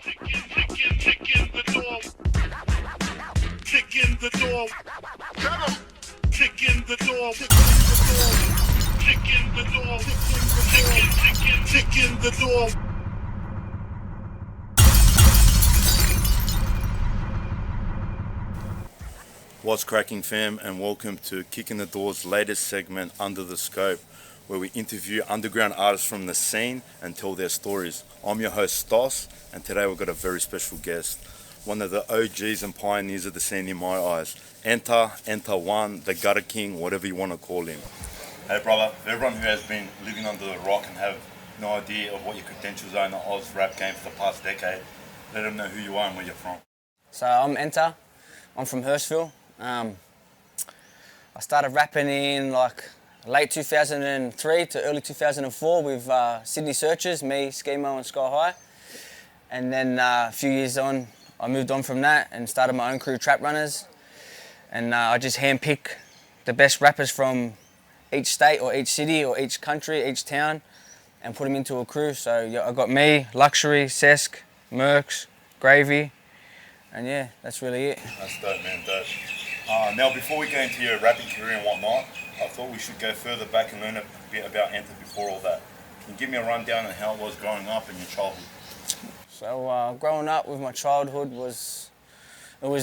Kick in the door. Kick in the door. Kick in the door. Kick in the door. Kick in the door. What's cracking, fam, and welcome to Kicking the Door's latest segment, Under the Scope, where we interview underground artists from the scene and tell their stories. I'm your host, Stos, and today we've got a very special guest, one of the OGs and pioneers of the scene in my eyes. Nter 1, the Gutter King, whatever you want to call him. Hey brother, for everyone who has been living under the rock and have no idea of what your credentials are in the Oz rap game for the past decade, let them know who you are and where you're from. So I'm Nter. I'm from Hurstville. I started rapping in like late 2003 to early 2004 with Sydney Searchers, me, Schemo and Sky High. And then a few years on, I moved on from that and started my own crew, Trap Runners. And I just handpick the best rappers from each state or each city or each country, each town, and put them into a crew. So yeah, I got me, Luxury, Sesk, Mercs, Gravy, and yeah, that's really it. That's dope, man, dope. Now, before we go into your rapping career and whatnot, I thought we should go further back and learn a bit about Nter before all that. Can you give me a rundown on how it was growing up in your childhood? So growing up with my childhood was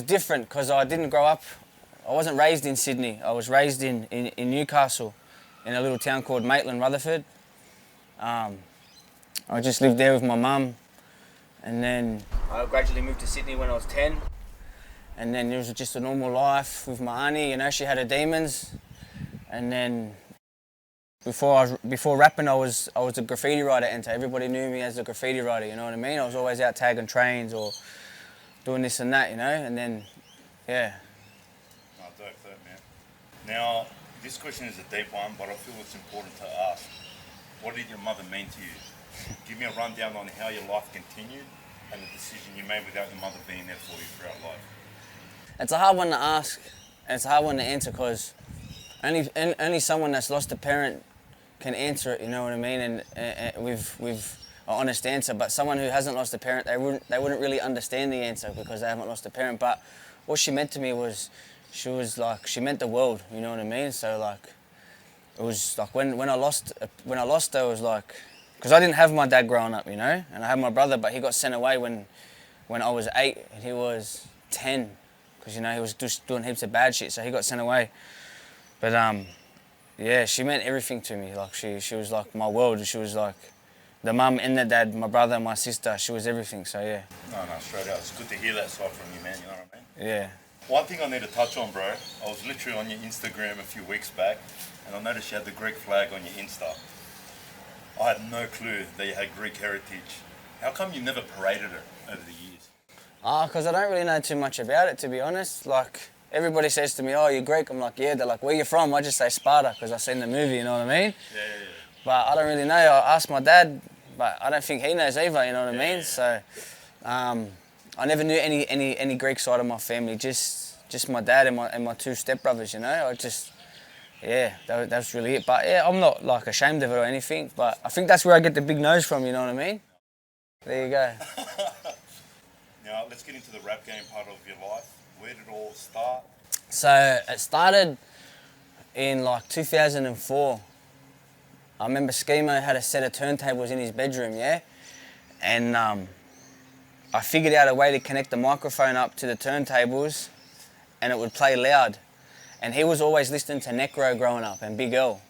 different because I didn't grow up. I wasn't raised in Sydney. I was raised in Newcastle, in a little town called Maitland, Rutherford. I just lived there with my mum, and then I gradually moved to Sydney when I was 10. And then it was just a normal life with my auntie, you know, she had her demons. And then before rapping, I was a graffiti writer at Nter. Everybody knew me as a graffiti writer, you know what I mean? I was always out tagging trains or doing this and that, you know, and then, yeah. No, dope, man. Now, this question is a deep one, but I feel it's important to ask. What did your mother mean to you? Give me a rundown on how your life continued and the decision you made without your mother being there for you throughout life. It's a hard one to ask, and it's a hard one to answer because only someone that's lost a parent can answer it, you know what I mean, and with an honest answer. But someone who hasn't lost a parent, they wouldn't really understand the answer because they haven't lost a parent. But what she meant to me was, she meant the world, you know what I mean. So like, it was like when I lost her, it was like, because I didn't have my dad growing up, you know, and I had my brother, but he got sent away when I was 8 and he was 10. Because, you know, he was just doing heaps of bad shit, so he got sent away. But, yeah, she meant everything to me. Like, she was like my world. She was like the mum and the dad, my brother and my sister. She was everything, so yeah. No, straight out. It's good to hear that side from you, man, you know what I mean? Yeah. One thing I need to touch on, bro, I was literally on your Instagram a few weeks back, and I noticed you had the Greek flag on your Insta. I had no clue that you had Greek heritage. How come you never paraded it over the years? Because I don't really know too much about it, to be honest. Like, everybody says to me, oh, you're Greek. I'm like, yeah. They're like, where you from? I just say Sparta because I've seen the movie, you know what I mean? Yeah. But I don't really know. I asked my dad, but I don't think he knows either, you know what I mean? So, I never knew any Greek side of my family, just my dad and my two stepbrothers, you know? That's really it. But yeah, I'm not like ashamed of it or anything, but I think that's where I get the big nose from, you know what I mean? There you go. Now, let's get into the rap game part of your life. Where did it all start? So it started in like 2004. I remember Schemo had a set of turntables in his bedroom, yeah? And I figured out a way to connect the microphone up to the turntables and it would play loud. And he was always listening to Necro growing up and Big L.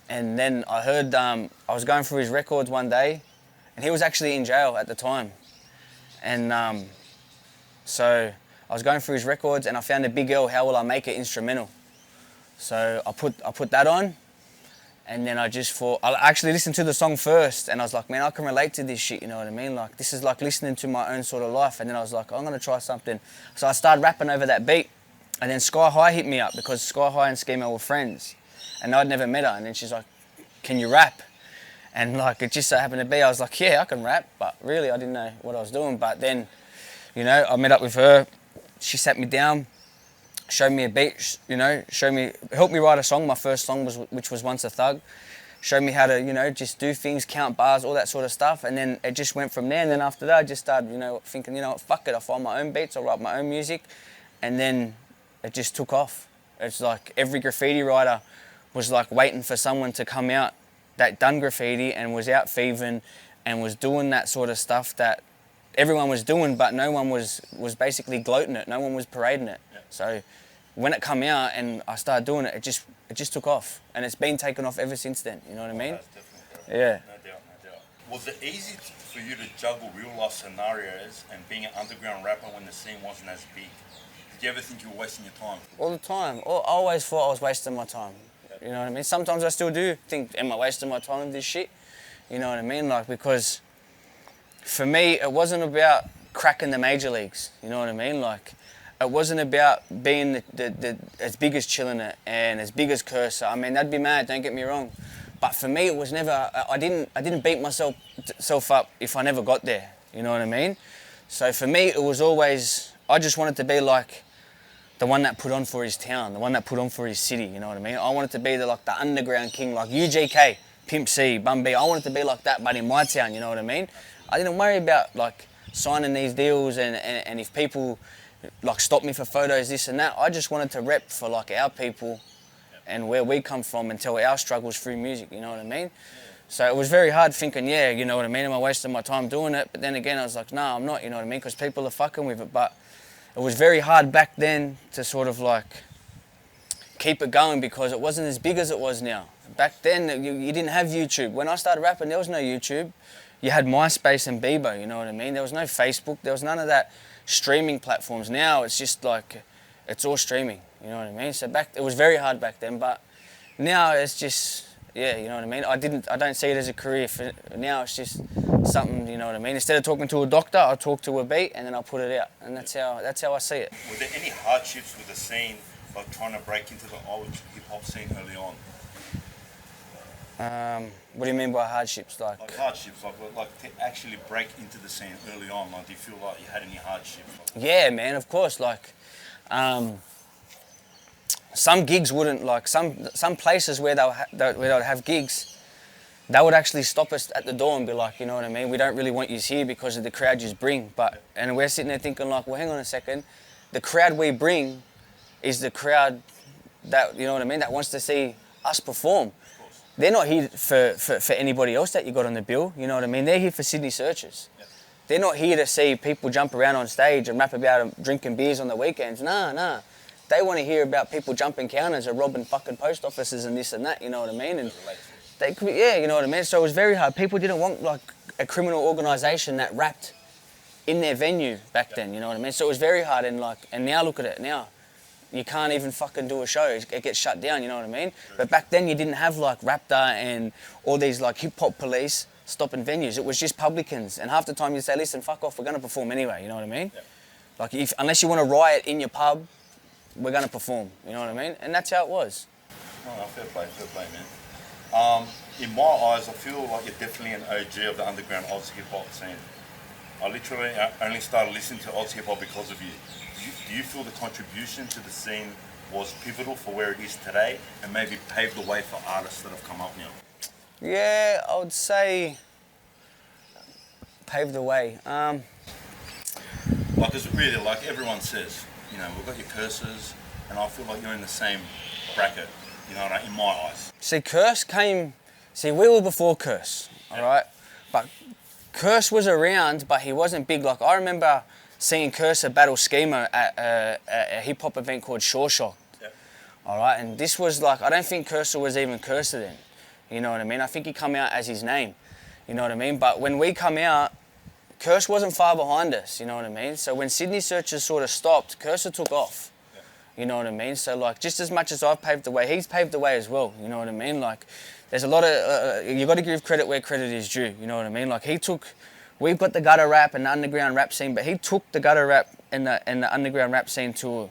And then I heard, I was going through his records one day and he was actually in jail at the time. And so I was going through his records and I found a Big L, How Will I Make It instrumental. So I put that on and then I just thought, I actually listened to the song first and I was like, man, I can relate to this shit, you know what I mean? Like, this is like listening to my own sort of life. And then I was like, I'm going to try something. So I started rapping over that beat and then Sky High hit me up because Sky High and Schemo were friends and I'd never met her. And then she's like, can you rap? And like, it just so happened to be, I was like, yeah, I can rap, but really I didn't know what I was doing. But then, you know, I met up with her, she sat me down, showed me a beat, you know, helped me write a song. My first song which was Once a Thug. showed me how to, you know, just do things, count bars, all that sort of stuff. And then it just went from there. And then after that, I just started, you know, thinking, you know what, fuck it, I'll find my own beats, I'll write my own music. And then it just took off. It's like every graffiti writer was like waiting for someone to come out that done graffiti and was out thieving and was doing that sort of stuff that everyone was doing, but no one was basically gloating it. No one was parading it. Yeah. So when it come out and I started doing it, it just took off, and it's been taken off ever since then. You know what I mean? That's definitely Yeah. No doubt, no doubt. Was it easy for you to juggle real life scenarios and being an underground rapper when the scene wasn't as big? Did you ever think you were wasting your time? All the time. I always thought I was wasting my time. You know what I mean? Sometimes I still do think, am I wasting my time with this shit? You know what I mean? Like, because for me, it wasn't about cracking the major leagues. You know what I mean? Like, it wasn't about being the as big as Chillin' It and as big as Cursor. I mean, that'd be mad, don't get me wrong. But for me, it was never, I didn't beat myself up if I never got there. You know what I mean? So for me, it was always, I just wanted to be like the one that put on for his town, the one that put on for his city, you know what I mean? I wanted to be the underground king, like UGK, Pimp C, Bun B. I wanted to be like that, but in my town, you know what I mean? I didn't worry about like signing these deals and if people like stop me for photos, this and that. I just wanted to rep for like our people and where we come from and tell our struggles through music, you know what I mean? So it was very hard thinking, yeah, you know what I mean, am I wasting my time doing it? But then again, I was like, no, I'm not, you know what I mean? Because people are fucking with it. But it was very hard back then to sort of like keep it going because it wasn't as big as it was now. Back then, you didn't have YouTube. When I started rapping, there was no YouTube. You had MySpace and Bebo, you know what I mean? There was no Facebook. There was none of that streaming platforms. Now it's just like, it's all streaming, you know what I mean? So it was very hard back then, but now it's just, yeah, you know what I mean? I don't see it as a career. Now it's just something, you know what I mean? Instead of talking to a doctor, I'll talk to a beat and then I'll put it out. And that's how I see it. Were there any hardships with the scene, like trying to break into the old hip-hop scene early on? What do you mean by hardships? Like hardships, like to actually break into the scene early on. Like, do you feel like you had any hardships? Yeah, man, of course. Like, some gigs wouldn't, like, some places where they'd have gigs, they would actually stop us at the door and be like, you know what I mean, we don't really want you here because of the crowd you bring. And we're sitting there thinking like, well, hang on a second, the crowd we bring is the crowd that, you know what I mean, that wants to see us perform. They're not here for anybody else that you got on the bill, you know what I mean? They're here for Sydney Searchers. Yep. They're not here to see people jump around on stage and rap about them drinking beers on the weekends. Nah. They want to hear about people jumping counters or robbing fucking post offices and this and that, you know what I mean? And yeah, you know what I mean? So it was very hard. People didn't want like a criminal organisation that rapped in their venue back then, you know what I mean? So it was very hard and now look at it now. You can't even fucking do a show. It gets shut down, you know what I mean? But back then you didn't have like Raptor and all these like hip hop police stopping venues. It was just publicans. And half the time you'd say, listen, fuck off, we're going to perform anyway, you know what I mean? Yeah. Like unless you want to riot in your pub, we're going to perform, you know what I mean? And that's how it was. Oh, fair play, man. In my eyes, I feel like you're definitely an OG of the underground Aussie hip hop scene. I literally only started listening to Aussie hip hop because of you. Do you feel the contribution to the scene was pivotal for where it is today and maybe paved the way for artists that have come up now? Yeah, I would say paved the way. Like, it's really like everyone says, you know, we've got your Cursors and I feel like you're in the same bracket, you know, in my eyes. See, we were before Curse, all right? But Curse was around, but he wasn't big. Like, I remember seeing Cursor battle Schemo at a hip-hop event called Shore Shock. Yep. All right, and this was like, I don't think Cursor was even Cursor then. You know what I mean? I think he come out as his name. You know what I mean? But when we come out, Curse wasn't far behind us, you know what I mean? So when Sydney Searchers sort of stopped, Cursor took off. Yep. You know what I mean? So like, just as much as I've paved the way, he's paved the way as well. You know what I mean? Like, there's a lot of, you got to give credit where credit is due. You know what I mean? Like, we've got the gutter rap and the underground rap scene, but he took the gutter rap and the underground rap scene to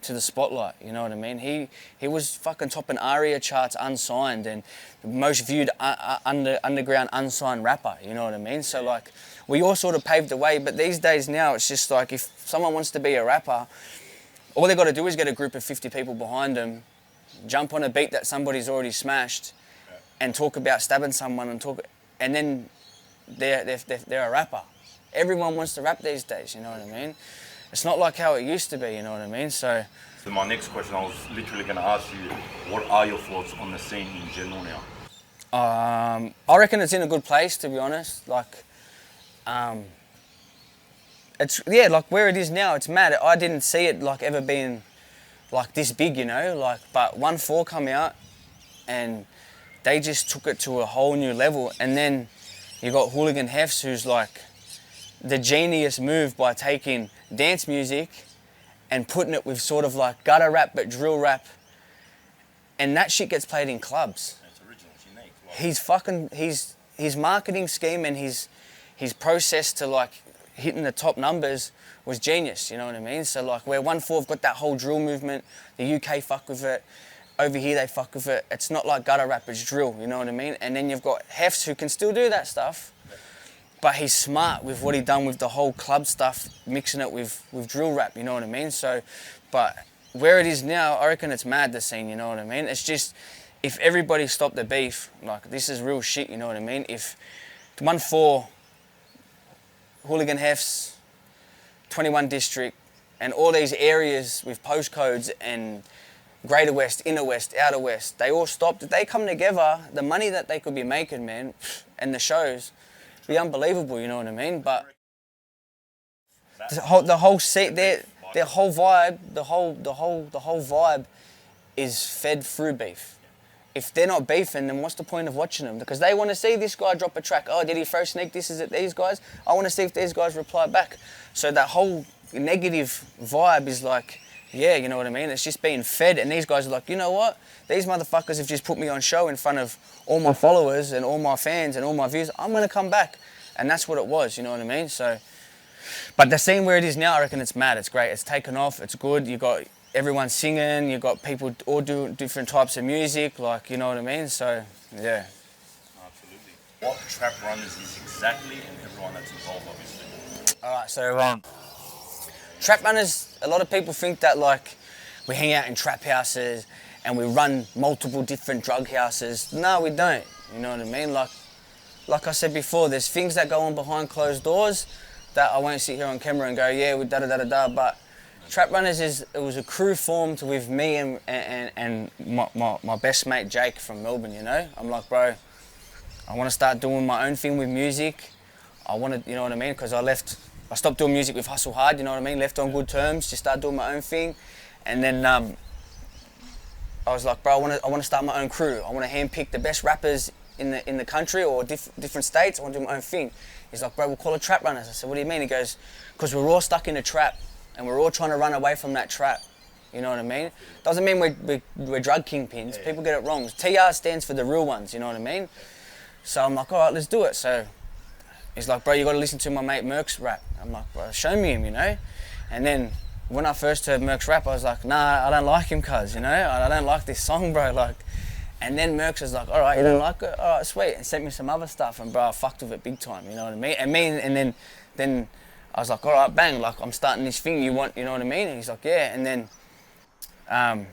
the spotlight, you know what I mean? He was fucking topping ARIA charts unsigned and the most viewed underground unsigned rapper, you know what I mean? So like, we all sort of paved the way, but these days now it's just like, if someone wants to be a rapper, all they got to do is get a group of 50 people behind them, jump on a beat that somebody's already smashed, and talk about stabbing someone and then they're a rapper. Everyone wants to rap these days, you know what I mean? It's not like how it used to be, you know what I mean? So my next question, I was literally going to ask you, what are your thoughts on the scene in general now? I reckon it's in a good place, to be honest. Like, it's, yeah, like where it is now, it's mad. I didn't see it like ever being like this big, you know, like, but 1-4 come out and they just took it to a whole new level. And then you got Hooligan Hefs, who's like the genius move by taking dance music and putting it with sort of like gutter rap but drill rap, and that shit gets played in clubs. It's original, it's unique. His marketing scheme and his process to like hitting the top numbers was genius, you know what I mean? So like where 1-4 have got that whole drill movement, the UK fuck with it, over here they fuck with it. It's not like gutter rap, it's drill, you know what I mean? And then you've got Hefs who can still do that stuff, but he's smart with what he done with the whole club stuff, mixing it with drill rap, you know what I mean? So, but where it is now, I reckon it's mad, the scene, you know what I mean? It's just, if everybody stopped the beef, like this is real shit, you know what I mean? If 1-4, Hooligan Hefs, 21 District, and all these areas with postcodes and Greater West, Inner West, Outer West, they all stopped. If they come together, the money that they could be making, man, and the shows, be unbelievable, you know what I mean? But the whole seat, their whole vibe, the whole vibe is fed through beef. If they're not beefing, then what's the point of watching them? Because they want to see this guy drop a track. Oh, did he throw sneak disses at these guys? I want to see if these guys reply back. So that whole negative vibe is like, yeah, you know what I mean? It's just being fed, and these guys are like, you know what? These motherfuckers have just put me on show in front of all my followers and all my fans and all my views. I'm going to come back. And that's what it was, you know what I mean? So, but the scene where it is now, I reckon it's mad. It's great. It's taken off. It's good. You got everyone singing. You got people all doing different types of music, like, you know what I mean? So, yeah. Absolutely. What Trap Runners is exactly, and everyone that's involved, obviously. All right, so Trap Runners, a lot of people think that like we hang out in trap houses and we run multiple different drug houses. No, we don't. You know what I mean? Like I said before, there's things that go on behind closed doors that I won't sit here on camera and go, yeah, we da-da-da-da-da, but Trap Runners it was a crew formed with me and my best mate Jake from Melbourne, you know? I'm like, bro, I want to start doing my own thing with music. I want to, you know what I mean? Because I stopped doing music with Hustle Hard, you know what I mean? Left on good terms, just started doing my own thing. And then I was like, bro, I want to start my own crew. I want to handpick the best rappers in the country or different states. I want to do my own thing. He's like, bro, we'll call it Trap Runners. I said, what do you mean? He goes, because we're all stuck in a trap and we're all trying to run away from that trap. You know what I mean? Doesn't mean we're drug kingpins. Yeah. People get it wrong. TR stands for the real ones, you know what I mean? So I'm like, all right, let's do it. So he's like, bro, you got to listen to my mate Merck's rap. I'm like, well, show me him, you know? And then when I first heard Merck's rap, I was like, nah, I don't like him, cuz, you know? I don't like this song, bro. Like, and then Merck's was like, all right, you don't like it? All right, sweet. And sent me some other stuff, and bro, I fucked with it big time, you know what I mean? And then I was like, all right, bang, like I'm starting this thing you want, you know what I mean? And he's like, yeah. And then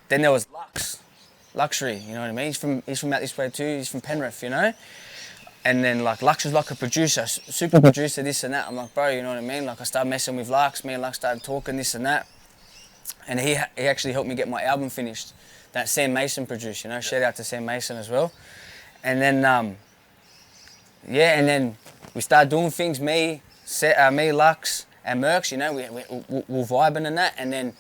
there was Luxury, you know what I mean? He's from out this way too. He's from Penrith, you know? And then like Lux was like a producer, super producer, this and that. I'm like, bro, you know what I mean? Like I started messing with Lux, me and Lux started talking this and that. And he actually helped me get my album finished. That Sam Mason produced, you know? Shout out to Sam Mason as well. And then, and then we started doing things, me, Lux, and Mercs, you know? We're vibing and that. And then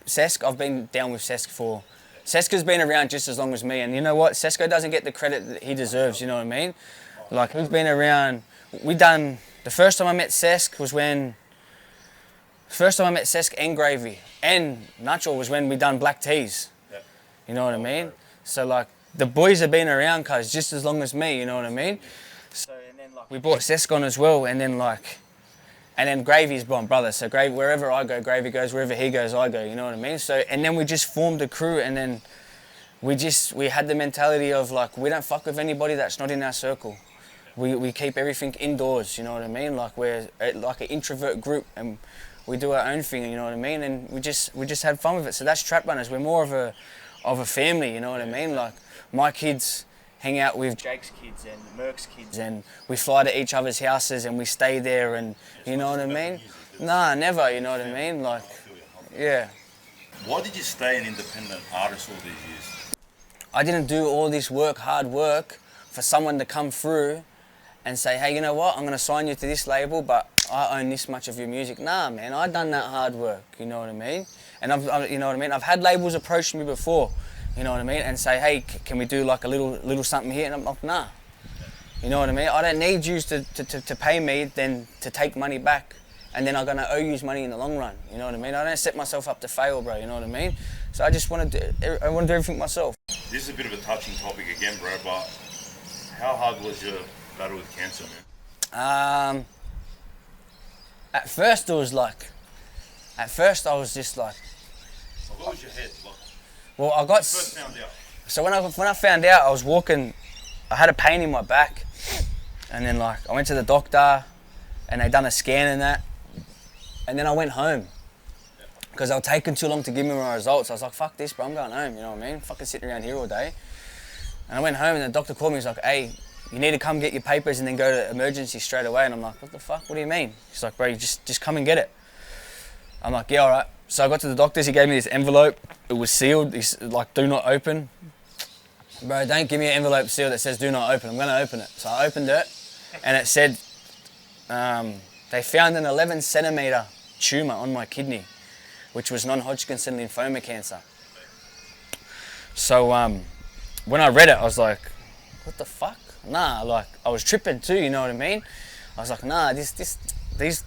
Sesk, I've been down with Sesk for... Seska's been around just as long as me, and you know what? Sesko doesn't get the credit that he deserves, you know what I mean? Like, he's been around, the first time I met Sesk was when, Sesk and Gravy, and Nacho was when we done Black Teas, you know what I mean? So like, the boys have been around, cuz, just as long as me, you know what I mean? So, and then like, we brought Sesk on as well, and then Gravy's my brother, so Gravy, wherever I go, Gravy goes, wherever he goes, I go, you know what I mean? So, and then we just formed a crew, and then we had the mentality of like, we don't fuck with anybody that's not in our circle. We keep everything indoors, you know what I mean? Like we're like an introvert group, and we do our own thing, you know what I mean? And we just had fun with it. So that's Trap Runners. We're more of a family, you know what I mean? Like my kids hang out with Jake's kids and Merck's kids, and we fly to each other's houses and we stay there, and you know what I mean? Nah, never, you know what I mean? Like, yeah. Why did you stay an independent artist all these years? I didn't do all this work, hard work, for someone to come through and say, hey, you know what, I'm going to sign you to this label, but I own this much of your music. Nah, man, I done that hard work, you know what I mean? And you know what I mean? I've had labels approach me before, you know what I mean, and say, hey, can we do like a little something here? And I'm like, nah. You know what I mean? I don't need you to pay me then to take money back, and then I'm going to owe you money in the long run. You know what I mean? I don't set myself up to fail, bro, you know what I mean? So I just want to do everything myself. This is a bit of a touching topic again, bro, but how hard was your battle with cancer, man? At first I was just like, What was your head like? well, I got, First found out. so when I found out, I was walking, I had a pain in my back, and then like I went to the doctor and they done a scan and that, and then I went home because they were taking too long to give me my results. I was like, fuck this, bro, I'm going home, you know what I mean? Fucking sitting around here all day. And I went home and the doctor called me, he's like, hey, you need to come get your papers and then go to emergency straight away. And I'm like, what the fuck, what do you mean? He's like, bro, you just come and get it. I'm like, yeah, all right. So I got to the doctor's, he gave me this envelope. It was sealed, he's like, do not open. Bro, don't give me an envelope sealed that says do not open. I'm gonna open it. So I opened it and it said, they found an 11 centimeter tumor on my kidney, which was non-Hodgkin's lymphoma cancer. So when I read it, I was like, what the fuck? Nah, like, I was tripping too, you know what I mean? I was like, nah, these,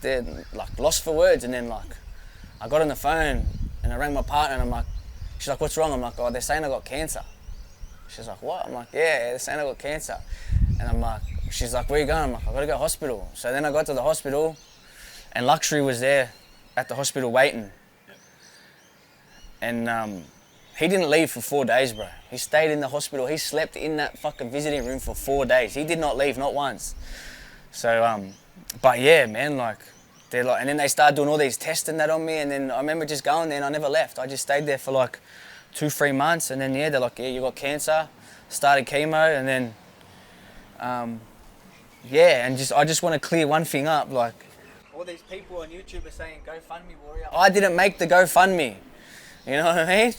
they're like lost for words. And then like, I got on the phone and I rang my partner and I'm like, she's like, what's wrong? I'm like, oh, they're saying I got cancer. She's like, what? I'm like, yeah, they're saying I got cancer. And I'm like, she's like, where you going? I'm like, I gotta go to hospital. So then I got to the hospital and Luxury was there at the hospital waiting. And he didn't leave for 4 days, bro. He stayed in the hospital. He slept in that fucking visiting room for 4 days. He did not leave, not once. So, but yeah, man, like, they're like, and then they started doing all these tests and that on me. And then I remember just going there and I never left. I just stayed there for like 2-3 months. And then, yeah, they're like, yeah, you got cancer. Started chemo. And then, yeah, and I just want to clear one thing up. Like, all these people on YouTube are saying, GoFundMe warrior. I didn't make the GoFundMe. You know what I mean?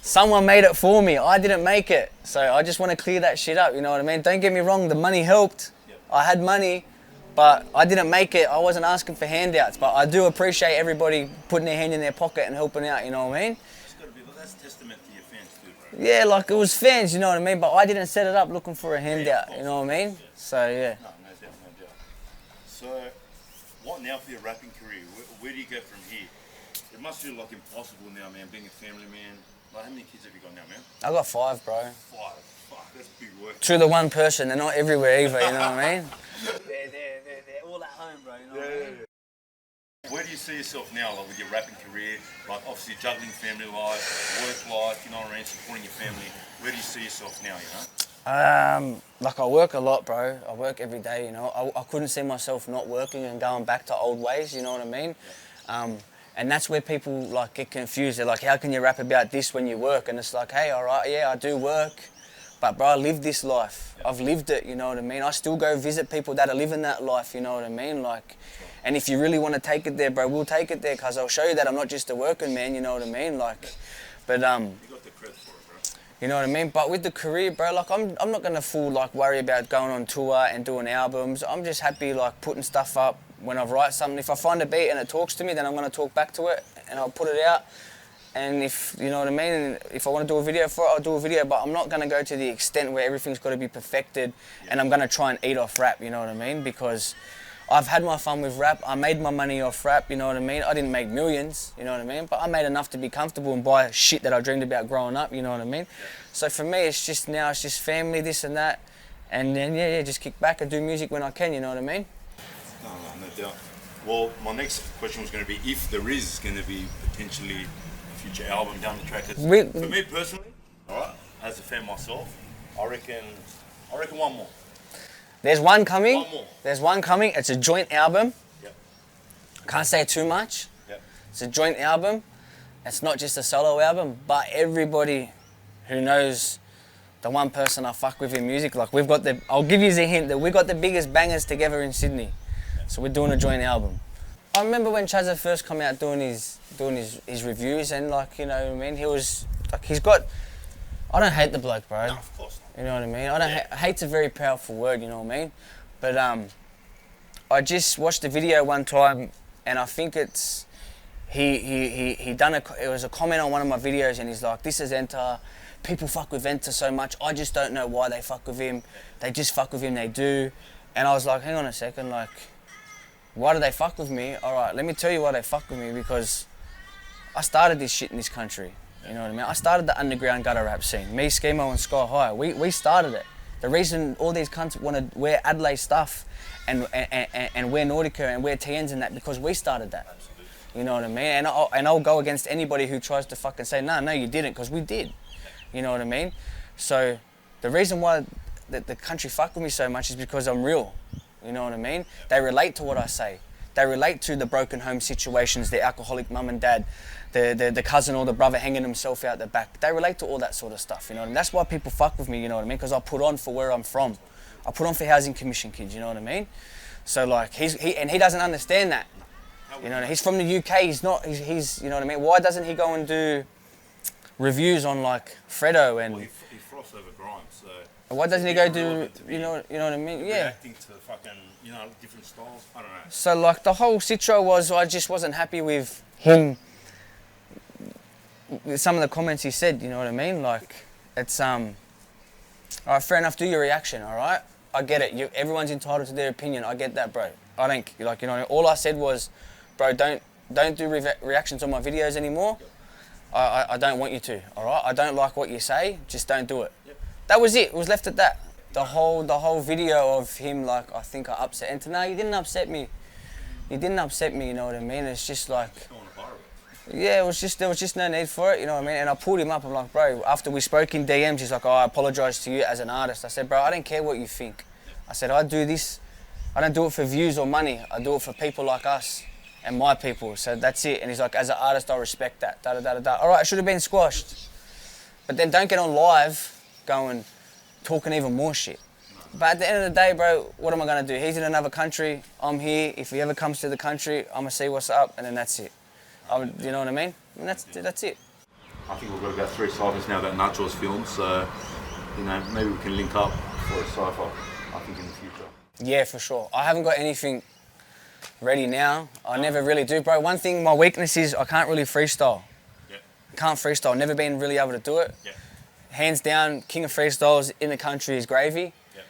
Someone made it for me. I didn't make it. So I just want to clear that shit up, you know what I mean? Don't get me wrong, the money helped. I had money, but I didn't make it. I wasn't asking for handouts, but I do appreciate everybody putting their hand in their pocket and helping out, you know what I mean? That's testament to your fans too, bro. Yeah, like it was fans, you know what I mean? But I didn't set it up looking for a handout, you know what I mean? So yeah. No doubt. So, what now for your rapping career? Where do you go from here? It must feel like impossible now, man, being a family man. Like, how many kids have you got now, man? I got 5, bro. 5. Fuck, that's big work. To the one person, they're not everywhere either, you know what I mean? They're all at home, bro, you know what I mean? Where do you see yourself now, like with your rapping career? Like, obviously juggling family life, work life, you know what I mean, supporting your family. Where do you see yourself now, you know? Like I work a lot, bro. I work every day, you know. I couldn't see myself not working and going back to old ways, you know what I mean? And that's where people like get confused. They're like, how can you rap about this when you work? And it's like, hey, all right, yeah, I do work, but bro, I live this life. I've lived it, you know what I mean? I still go visit people that are living that life, you know what I mean? Like, and if you really want to take it there, bro, we'll take it there, because I'll show you that I'm not just a working man, you know what I mean? Like, but you got the credit for it, bro. you know what I mean? But with the career, bro, like I'm not gonna worry about going on tour and doing albums. I'm just happy like putting stuff up when I write something. If I find a beat and it talks to me, then I'm gonna talk back to it and I'll put it out. And if, you know what I mean, and if I want to do a video for it, I'll do a video, but I'm not going to go to the extent where everything's got to be perfected and I'm going to try and eat off rap, you know what I mean? Because I've had my fun with rap, I made my money off rap, you know what I mean? I didn't make millions, you know what I mean? But I made enough to be comfortable and buy shit that I dreamed about growing up, you know what I mean? So for me, it's just family, this and that, and then, yeah, just kick back and do music when I can, you know what I mean? No doubt. Well, my next question was going to be if there is going to be potentially future album down the track. For me personally, all right, as a fan myself, I reckon one more. There's one coming. One more. There's one coming. It's a joint album. Yep. Can't say too much. Yep. It's a joint album. It's not just a solo album, but everybody who knows the one person I fuck with in music. Like we've got I'll give you the hint that we got the biggest bangers together in Sydney. So we're doing a joint album. I remember when Chazza first come out doing his reviews, and like, you know what I mean, he was like, I don't hate the bloke, bro. No, of course not. You know what I mean? I don't hate's a very powerful word, you know what I mean? But I just watched a video one time, and I think it's it was a comment on one of my videos, and he's like, "This is Nter. People fuck with Nter so much. I just don't know why they fuck with him. They just fuck with him. They do." And I was like, "Hang on a second, like, why do they fuck with me? All right, let me tell you why they fuck with me, because I started this shit in this country. You know what I mean? I started the underground gutter rap scene. Me, Schemo, and Sky High. We started it. The reason all these cunts want to wear Adelaide stuff and wear Nautica and wear TNs and that, because we started that. You know what I mean? And I'll go against anybody who tries to fucking say, no, you didn't, because we did. You know what I mean? So the reason why the country fuck with me so much is because I'm real. You know what I mean? They relate to what I say. They relate to the broken home situations, the alcoholic mum and dad, the cousin or the brother hanging himself out the back. They relate to all that sort of stuff, you know what I mean? That's why people fuck with me, you know what I mean? Because I put on for where I'm from. I put on for Housing Commission kids, you know what I mean? So like, he doesn't understand that. You know, he's from the UK, he's you know what I mean? Why doesn't he go and do reviews on like Fredo and... Well, he froths over grime, so... Why doesn't he go do, you know what I mean? Yeah. Reacting to fucking, you know, different styles, I don't know. So like, the whole sitro was, I just wasn't happy with him, with some of the comments he said, you know what I mean? Like, it's, all right, fair enough, do your reaction, all right? I get it, everyone's entitled to their opinion, I get that, bro. I don't, like, you know, all I said was, bro, don't do reactions on my videos anymore. I don't want you to, all right? I don't like what you say, just don't do it. Yep. That was it was left at that. The whole video of him, like, I think I upset Nter. No, you didn't upset me. You didn't upset me, you know what I mean? It's just like, yeah, there was just no need for it, you know what I mean? And I pulled him up, I'm like, bro, after we spoke in DMs, he's like, oh, I apologise to you as an artist. I said, bro, I don't care what you think. I said, I do this, I don't do it for views or money, I do it for people like us and my people, so that's it. And he's like, as an artist, I respect that, All right, it should have been squashed. But then don't get on live going, talking even more shit. But at the end of the day, bro, what am I gonna do? He's in another country, I'm here. If he ever comes to the country, I'm gonna see what's up, and then that's it. You know what I mean? And that's it. I think we've got about 3 ciphers now that Nacho's filmed, so, you know, maybe we can link up for a cipher, I think, in the future. Yeah, for sure. I haven't got anything ready now. I never really do, bro. One thing, my weakness is I can't really freestyle. Yeah. Can't freestyle, never been really able to do it. Yeah. Hands down, king of freestyles in the country is Gravy. Yeah.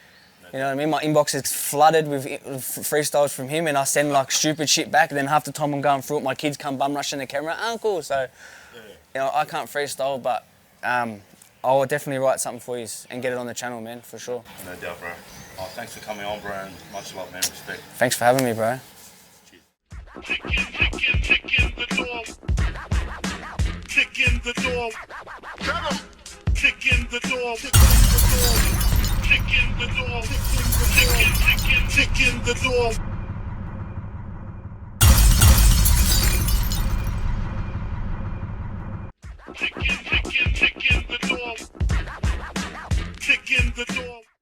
You know what I mean? My inbox is flooded with freestyles from him, and I send like stupid shit back, and then half the time I'm going through it, my kids come bum rushing the camera, uncle. So, you know, I can't freestyle, but I'll definitely write something for you and get it on the channel, man, for sure. No doubt, bro. Oh, thanks for coming on, bro, and much love, man. Respect. Thanks for having me, bro. Kick in the door. Kick in the door. Tell 'em. Kick in the door. Kick in the door. Kick in the door. Kick in the door.